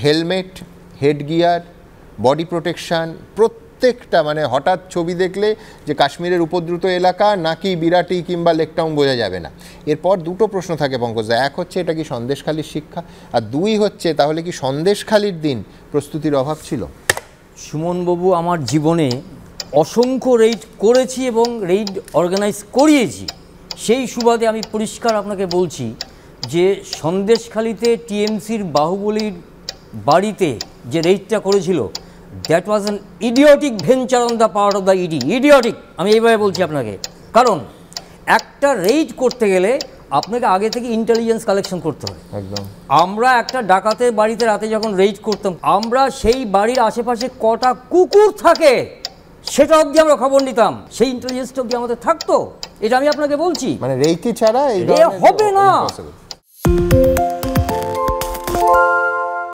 Helmet, হেডগিয়ার, body protection, প্রত্যেকটা মানে হঠাৎ ছবি দেখলে যে কাশ্মীরের উপদ্রুত এলাকা নাকি বিরাটি কিংবা লেকটাউন বোঝা যাবে না। এরপর দুটো প্রশ্ন থাকে পঙ্কজদা, এক হচ্ছে এটা কি সন্দেশখালির শিক্ষা, আর দুই হচ্ছে তাহলে কি সন্দেশখালির দিন প্রস্তুতির অভাব ছিল? সুমনবাবু, আমার জীবনে অসংখ্য রেইড করেছি এবং রেইড অর্গানাইজ করিয়েছি। সেই সুবাদে আমি পরিষ্কার আপনাকে বলছি যে সন্দেশখালিতে টিএমসির বাহুবলীর বাড়িতে যে রেইডটা করেছিল, that was an idiotic venture on the part of the ED. Idiotic, আমি এইভাবে বলছি আপনাকে। কারণ একটা রেইড করতে গেলে আপনাকে আগে থেকে ইন্টেলিজেন্স কালেকশন করতে হবে। একদম। আমরা একটা ডাকাতের বাড়িতে রাতে যখন রেইড করতাম, আমরা সেই বাড়ির আশেপাশে কটা কুকুর থাকে সেটা অবধি আমরা খবর নিতাম, সেই ইন্টেলিজেন্সটা অবধি আমাদের থাকতো। এটা আমি আপনাকে বলছি, মানে রেকি ছাড়া এই হবে না।